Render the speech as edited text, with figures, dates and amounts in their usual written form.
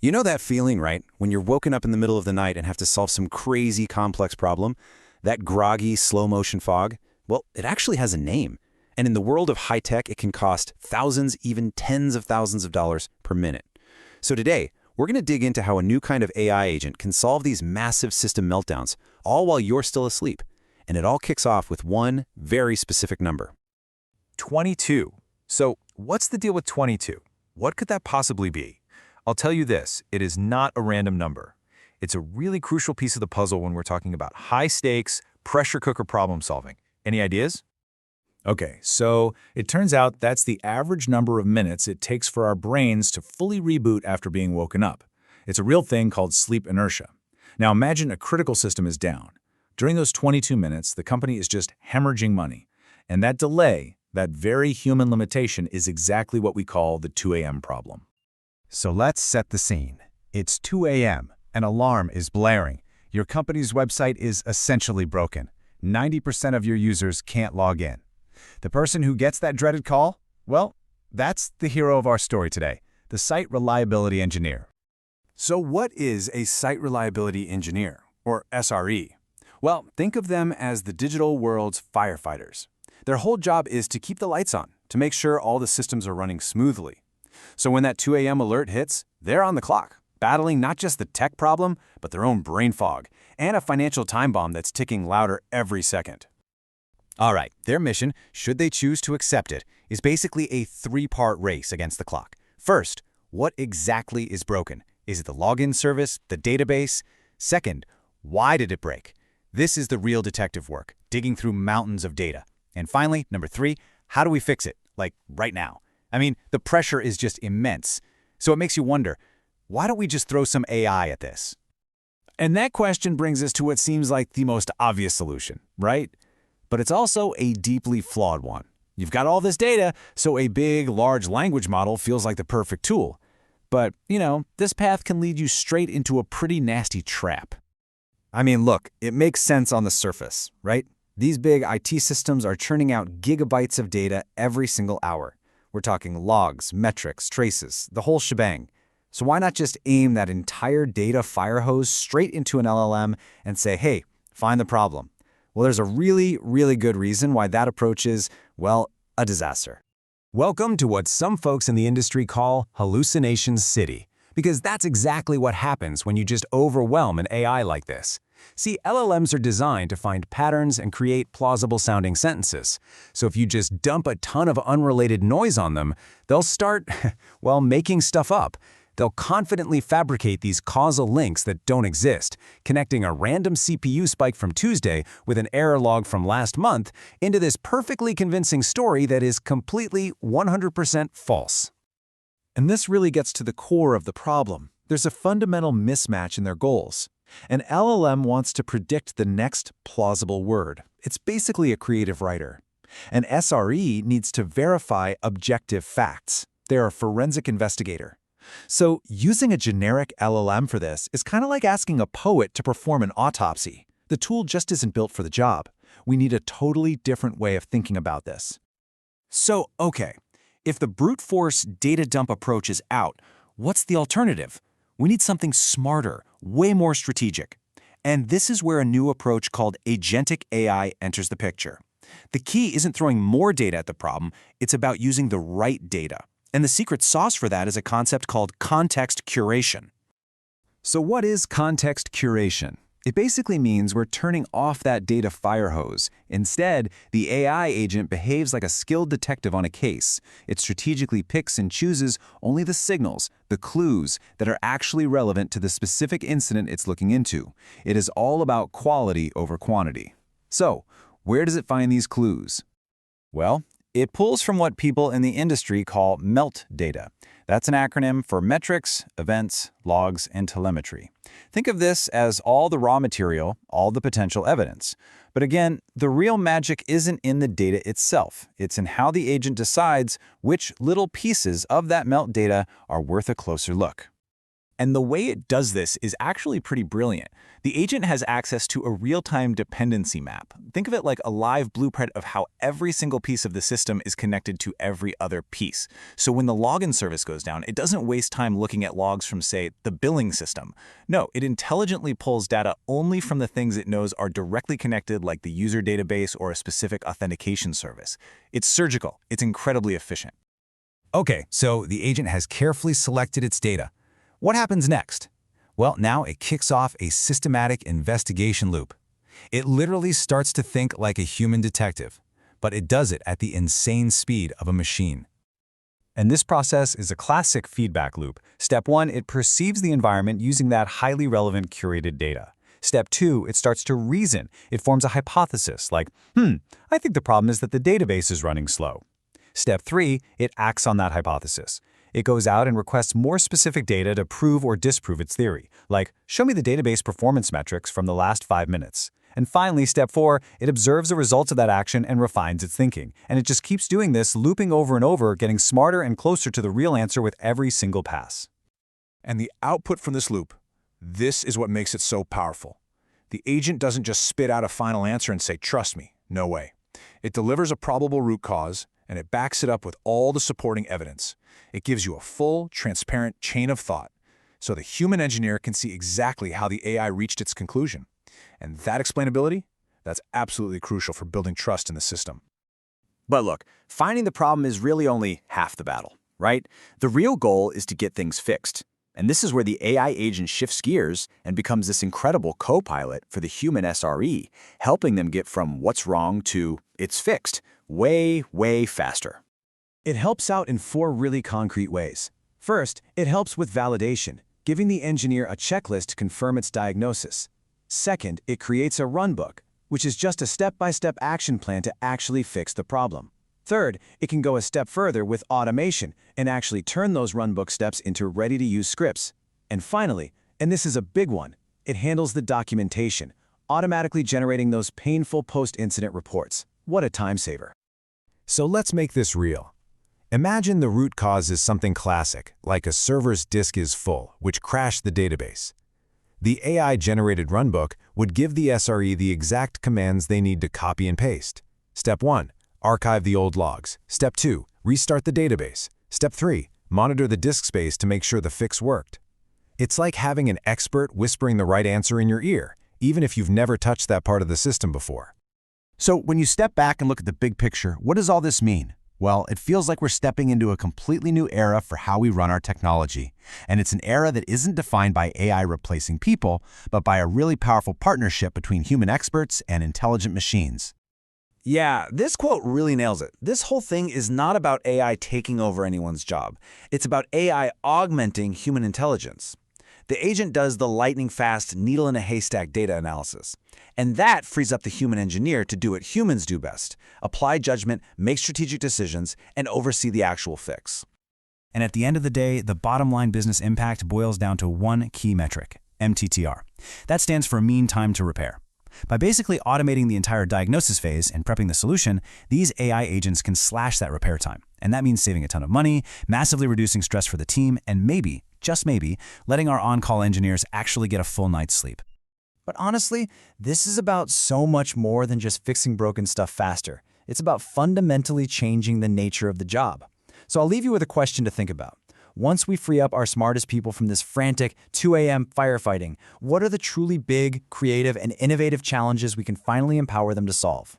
You know that feeling, right? When you're woken up in the middle of the night and have to solve some crazy complex problem? That groggy, slow-motion fog? Well, it actually has a name. And in the world of high-tech, it can cost thousands, even tens of thousands of dollars per minute. So today, we're going to dig into how a new kind of AI agent can solve these massive system meltdowns, all while you're still asleep. And it all kicks off with one very specific number. 22. So what's the deal with 22? What could that possibly be? I'll tell you this, it is not a random number. It's a really crucial piece of the puzzle when we're talking about high-stakes, pressure cooker problem solving. Any ideas? Okay, so it turns out that's the average number of minutes it takes for our brains to fully reboot after being woken up. It's a real thing called sleep inertia. Now imagine a critical system is down. During those 22 minutes, the company is just hemorrhaging money. And that delay, that very human limitation, is exactly what we call the 2 a.m. problem. So let's set the scene. It's 2 a.m. An alarm is blaring. Your company's website is essentially broken. 90% of your users can't log in. The person who gets that dreaded call? Well, that's the hero of our story today, the Site Reliability Engineer. So what is a Site Reliability Engineer, or SRE? Well, think of them as the digital world's firefighters. Their whole job is to keep the lights on, to make sure all the systems are running smoothly. So when that 2 a.m. alert hits, they're on the clock, battling not just the tech problem, but their own brain fog, and a financial time bomb that's ticking louder every second. All right, their mission, should they choose to accept it, is basically a three-part race against the clock. First, what exactly is broken? Is it the login service, the database? Second, why did it break? This is the real detective work, digging through mountains of data. And finally, number 3, how do we fix it? Like, right now. I mean, the pressure is just immense. So it makes you wonder, why don't we just throw some AI at this? And that question brings us to what seems like the most obvious solution, right? But it's also a deeply flawed one. You've got all this data, so a big, large language model feels like the perfect tool. But, this path can lead you straight into a pretty nasty trap. I mean, look, it makes sense on the surface, right? These big IT systems are churning out gigabytes of data every single hour. We're talking logs, metrics, traces, the whole shebang. So why not just aim that entire data fire hose straight into an LLM and say, hey, find the problem? Well, there's a really, really good reason why that approach is, well, a disaster. Welcome to what some folks in the industry call hallucinations city, because that's exactly what happens when you just overwhelm an AI like this. See, LLMs are designed to find patterns and create plausible-sounding sentences. So if you just dump a ton of unrelated noise on them, they'll start, well, making stuff up. They'll confidently fabricate these causal links that don't exist, connecting a random CPU spike from Tuesday with an error log from last month into this perfectly convincing story that is completely 100% false. And this really gets to the core of the problem. There's a fundamental mismatch in their goals. An LLM wants to predict the next plausible word. It's basically a creative writer. An SRE needs to verify objective facts. They're a forensic investigator. So using a generic LLM for this is kind of like asking a poet to perform an autopsy. The tool just isn't built for the job. We need a totally different way of thinking about this. So, okay, if the brute force data dump approach is out, what's the alternative? We need something smarter, way more strategic. And this is where a new approach called agentic AI enters the picture. The key isn't throwing more data at the problem, it's about using the right data. And the secret sauce for that is a concept called context curation. So what is context curation? It basically means we're turning off that data fire hose. Instead, the AI agent behaves like a skilled detective on a case. It strategically picks and chooses only the signals, the clues, that are actually relevant to the specific incident it's looking into. It is all about quality over quantity. So, where does it find these clues? Well, it pulls from what people in the industry call MELT data. That's an acronym for metrics, events, logs, and telemetry. Think of this as all the raw material, all the potential evidence. But again, the real magic isn't in the data itself. It's in how the agent decides which little pieces of that MELT data are worth a closer look. And the way it does this is actually pretty brilliant. The agent has access to a real-time dependency map. Think of it like a live blueprint of how every single piece of the system is connected to every other piece. So when the login service goes down, it doesn't waste time looking at logs from, say, the billing system. No, it intelligently pulls data only from the things it knows are directly connected, like the user database or a specific authentication service. It's surgical. It's incredibly efficient. Okay, so the agent has carefully selected its data. What happens next? Well, now it kicks off a systematic investigation loop. It literally starts to think like a human detective, but it does it at the insane speed of a machine. And this process is a classic feedback loop. Step 1, it perceives the environment using that highly relevant curated data. Step 2, it starts to reason. It forms a hypothesis like, I think the problem is that the database is running slow. Step 3, it acts on that hypothesis. It goes out and requests more specific data to prove or disprove its theory, like, show me the database performance metrics from the last 5 minutes. And finally, step 4, it observes the results of that action and refines its thinking. And it just keeps doing this, looping over and over, getting smarter and closer to the real answer with every single pass. And the output from this loop, this is what makes it so powerful. The agent doesn't just spit out a final answer and say, trust me, no way. It delivers a probable root cause, and it backs it up with all the supporting evidence. It gives you a full, transparent chain of thought, so the human engineer can see exactly how the AI reached its conclusion. And that explainability, that's absolutely crucial for building trust in the system. But look, finding the problem is really only half the battle, right? The real goal is to get things fixed. And this is where the AI agent shifts gears and becomes this incredible co-pilot for the human SRE, helping them get from what's wrong to it's fixed way, way faster. It helps out in 4 really concrete ways. First, it helps with validation, giving the engineer a checklist to confirm its diagnosis. Second, it creates a runbook, which is just a step-by-step action plan to actually fix the problem. Third, it can go a step further with automation and actually turn those runbook steps into ready-to-use scripts. And finally, and this is a big one, it handles the documentation, automatically generating those painful post-incident reports. What a time saver. So let's make this real. Imagine the root cause is something classic, like a server's disk is full, which crashed the database. The AI-generated runbook would give the SRE the exact commands they need to copy and paste. Step 1, archive the old logs. Step 2, restart the database. Step 3, monitor the disk space to make sure the fix worked. It's like having an expert whispering the right answer in your ear, even if you've never touched that part of the system before. So when you step back and look at the big picture, what does all this mean? Well, it feels like we're stepping into a completely new era for how we run our technology. And it's an era that isn't defined by AI replacing people, but by a really powerful partnership between human experts and intelligent machines. Yeah, this quote really nails it. This whole thing is not about AI taking over anyone's job. It's about AI augmenting human intelligence. The agent does the lightning-fast, needle-in-a-haystack data analysis. And that frees up the human engineer to do what humans do best: apply judgment, make strategic decisions, and oversee the actual fix. And at the end of the day, the bottom line business impact boils down to one key metric: MTTR. That stands for mean time to repair. By basically automating the entire diagnosis phase and prepping the solution, these AI agents can slash that repair time. And that means saving a ton of money, massively reducing stress for the team, and maybe, just maybe, letting our on-call engineers actually get a full night's sleep. But honestly, this is about so much more than just fixing broken stuff faster. It's about fundamentally changing the nature of the job. So I'll leave you with a question to think about. Once we free up our smartest people from this frantic 2 a.m. firefighting, what are the truly big, creative, and innovative challenges we can finally empower them to solve?